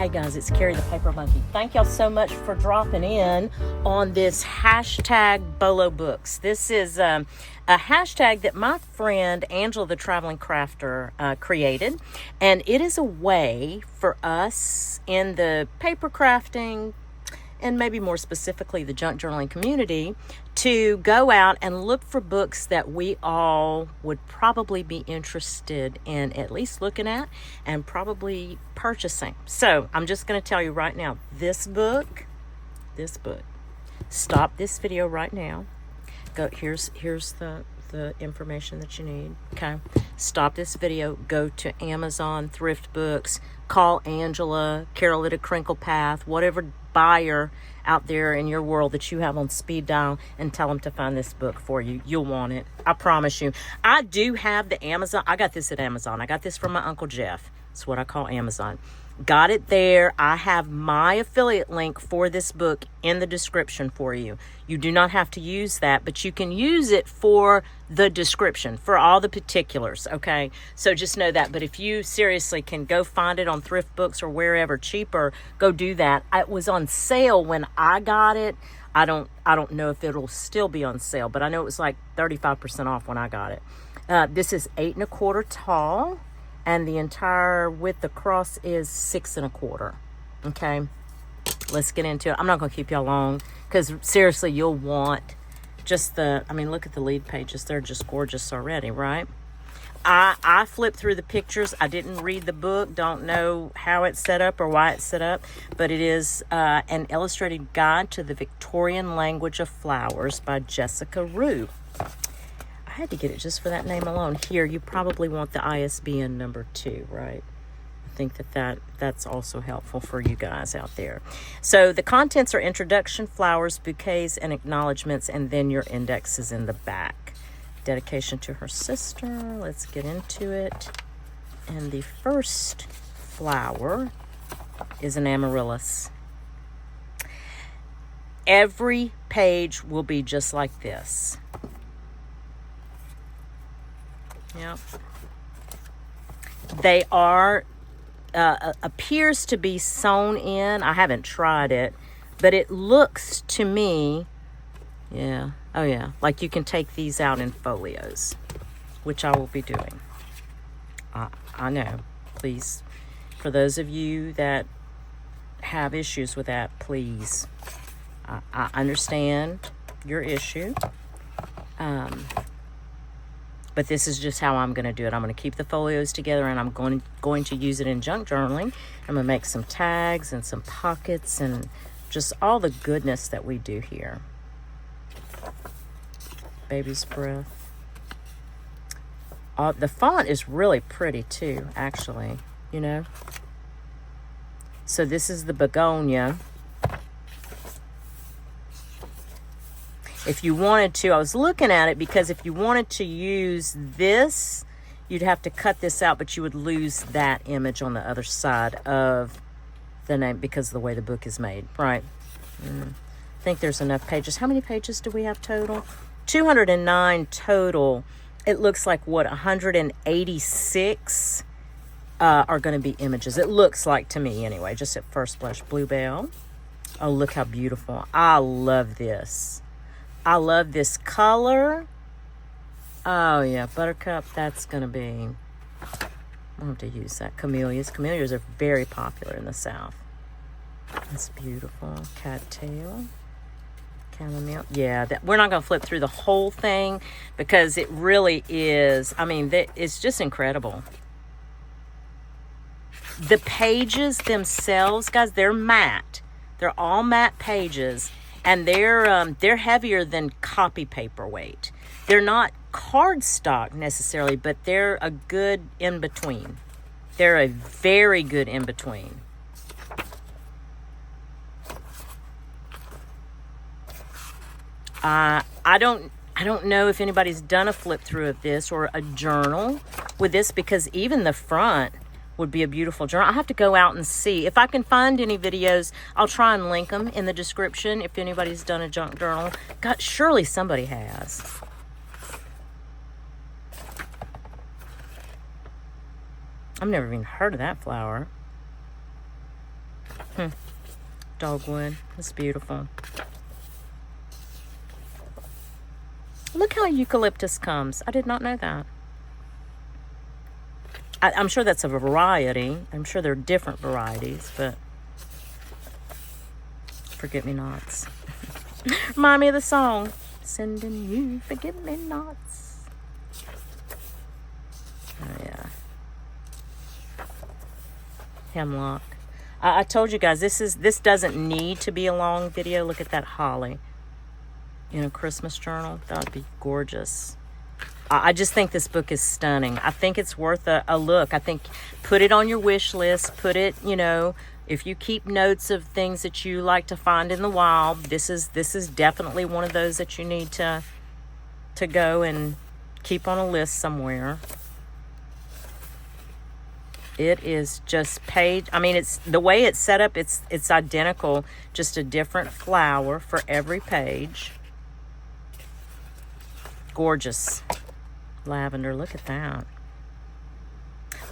Hey guys, it's Carrie the Paper Monkey. Thank y'all so much for dropping in on this hashtag bolobooks. This is a hashtag that my friend Angela the Traveling Crafter created, and it is a way for us in the paper crafting and maybe more specifically the junk journaling community to go out and look for books that we all would probably be interested in at least looking at and probably purchasing. So I'm just going to tell you right now, this book, stop this video right now. Go, here's the information that you need. Okay, stop this video, go to Amazon, Thrift Books, call Angela, Carol at a Crinkle Path, whatever buyer out there in your world that you have on speed dial, and tell them to find this book for you. You'll want it, I promise you. I do have the Amazon. I got this at Amazon. I got this from my Uncle Jeff. It's what I call Amazon. Got it there. I have my affiliate link for this book in the description for you. You do not have to use that, but you can use it for the description, for all the particulars, okay? So just know that. But if you seriously can go find it on Thrift Books or wherever cheaper, go do that. It was on sale when I got it. I don't know if it'll still be on sale, but I know it was like 35% off when I got it. This is 8 1/4 tall. And the entire width across is 6 1/4. Okay, let's get into it. I'm not going to keep y'all long because seriously, you'll want just look at the lead pages. They're just gorgeous already, right? I flipped through the pictures. I didn't read the book. Don't know how it's set up or why it's set up, but it is an illustrated guide to the Victorian language of flowers by Jessica Rue. I had to get it just for that name alone. Here, you probably want the ISBN number too, right? I think that's also helpful for you guys out there. So the contents are introduction, flowers, bouquets, and acknowledgments, and then your index is in the back. Dedication to her sister. Let's get into it. And the first flower is an amaryllis. Every page will be just like this. Yep. They are, appears to be sewn in. I haven't tried it, but it looks to me, yeah, oh yeah, like you can take these out in folios, which I will be doing. I know, please, for those of you that have issues with that, please, I understand your issue. But this is just how I'm going to do it. I'm going to keep the folios together, and I'm going to use it in junk journaling. I'm going to make some tags and some pockets and just all the goodness that we do here. Baby's breath. The font is really pretty too, actually, you know. So this is the begonia. If you wanted to, I was looking at it because if you wanted to use this, you'd have to cut this out, but you would lose that image on the other side of the name because of the way the book is made, right? I think there's enough pages. How many pages do we have total? 209 total. It looks like, what, 186 are going to be images. It looks like to me anyway, just at first blush. Bluebell. Oh, look how beautiful. I love this. I love this color. Oh, yeah, buttercup, that's going to be... I'll have to use that. Camellias. Camellias are very popular in the South. That's beautiful. Cattail. Chamomile. Yeah, we're not going to flip through the whole thing because it really is... I mean, it's just incredible. The pages themselves, guys, they're matte. They're all matte pages. And they're heavier than copy paper weight. They're not cardstock necessarily, but they're a good in-between. They're a very good in-between. I don't know if anybody's done a flip through of this or a journal with this, because even the front would be a beautiful journal. I'll have to go out and see. If I can find any videos, I'll try and link them in the description if anybody's done a junk journal. God, surely somebody has. I've never even heard of that flower. dogwood. It's beautiful. Look how eucalyptus comes. I did not know that. I'm sure that's a variety. I'm sure there are different varieties, but forget-me-nots. Remind me of the song. Sending you forget-me-nots. Oh, yeah. Hemlock. I told you guys, this doesn't need to be a long video. Look at that holly in a Christmas journal. That would be gorgeous. I just think this book is stunning. I think it's worth a look. I think put it on your wish list. Put it, you know, if you keep notes of things that you like to find in the wild, this is definitely one of those that you need to go and keep on a list somewhere. It is just page. I mean, it's the way it's set up. It's identical, just a different flower for every page. Gorgeous. Lavender, look at that.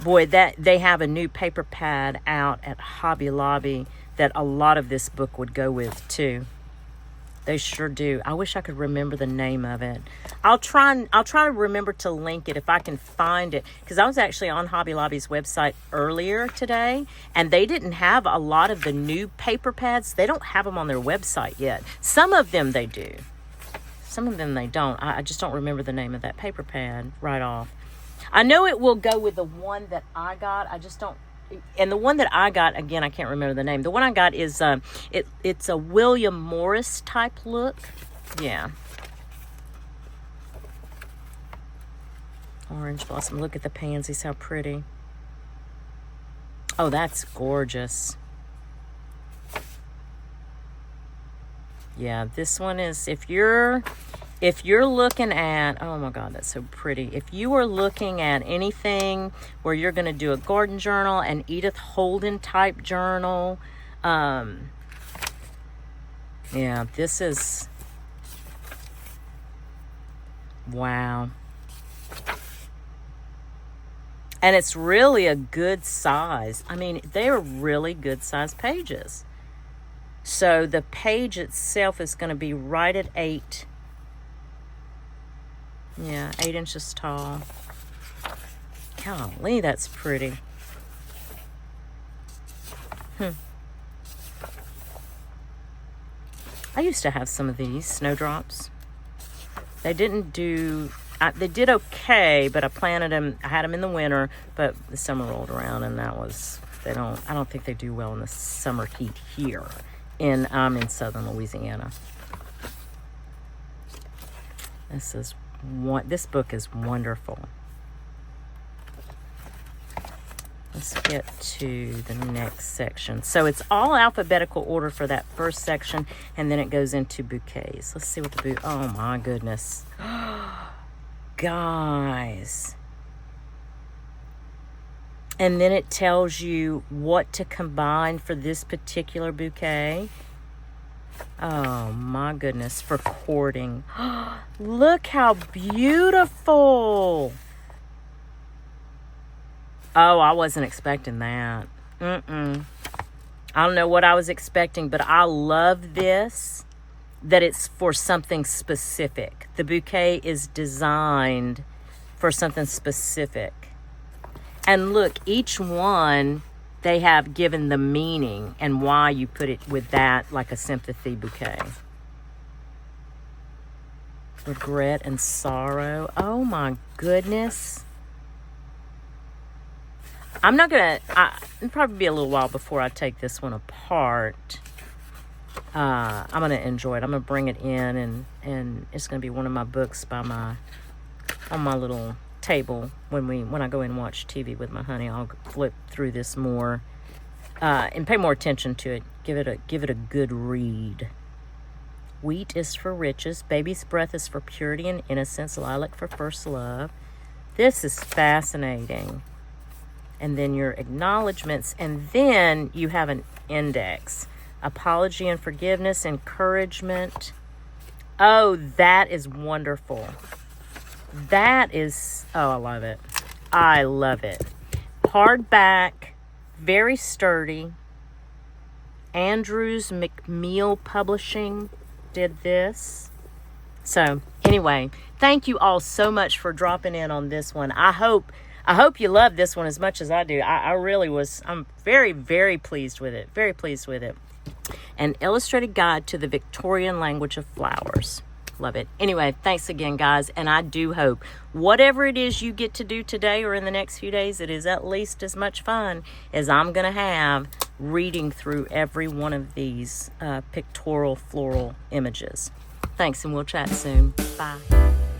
Boy, that they have a new paper pad out at Hobby Lobby that a lot of this book would go with too. They sure do. I wish I could remember the name of it. I'll try to remember to link it if I can find it, because I was actually on Hobby Lobby's website earlier today, and they didn't have a lot of the new paper pads. They don't have them on their website yet. Some of them they do. Some of them they don't. I just don't remember the name of that paper pad right off. I know it will go with the one that I got. I just don't. And the one that I got, again, I can't remember the name. The one I got is, it's a William Morris type look. Yeah. Orange blossom. Look at the pansies. How pretty. Oh, that's gorgeous. Yeah, this one is, if you're looking at, oh my God, that's so pretty. If you are looking at anything where you're going to do a garden journal, an Edith Holden type journal, yeah, this is, wow. And it's really a good size. I mean, they are really good size pages. So the page itself is going to be right at 8. Yeah, 8 inches tall. Golly, that's pretty. I used to have some of these snowdrops. They didn't do, they did okay, but I planted them, I had them in the winter, but the summer rolled around and that was, I don't think they do well in the summer heat here. I'm in southern Louisiana. This book is wonderful. Let's get to the next section. So it's all alphabetical order for that first section, and then it goes into bouquets. Let's see what the oh my goodness. Guys. And then it tells you what to combine for this particular bouquet. Oh my goodness, for courting. Look how beautiful. Oh, I wasn't expecting that. I don't know what I was expecting, but I love this, that it's for something specific. The bouquet is designed for something specific. And look, each one, they have given the meaning and why you put it with that, like a sympathy bouquet. Regret and sorrow. Oh my goodness. I'm not going to, it'll probably be a little while before I take this one apart. I'm going to enjoy it. I'm going to bring it in, and it's going to be one of my books on my little table when I go and watch TV with my honey. I'll flip through this more and pay more attention to it. Give it a good read. Wheat is for riches. Baby's breath is for purity and innocence. Lilac for first love. This is fascinating. And then your acknowledgments, and then you have an index. Apology and forgiveness, encouragement. Oh, that is wonderful. That is, oh, I love it. I love it. Hardback, very sturdy. Andrews McMeel Publishing did this. So anyway, thank you all so much for dropping in on this one. I hope you love this one as much as I do. I really was. I'm very, very pleased with it. Very pleased with it. An illustrated guide to the Victorian language of flowers. Love it. Anyway, thanks again, guys. And I do hope whatever it is you get to do today or in the next few days, it is at least as much fun as I'm going to have reading through every one of these pictorial floral images. Thanks, and we'll chat soon. Bye.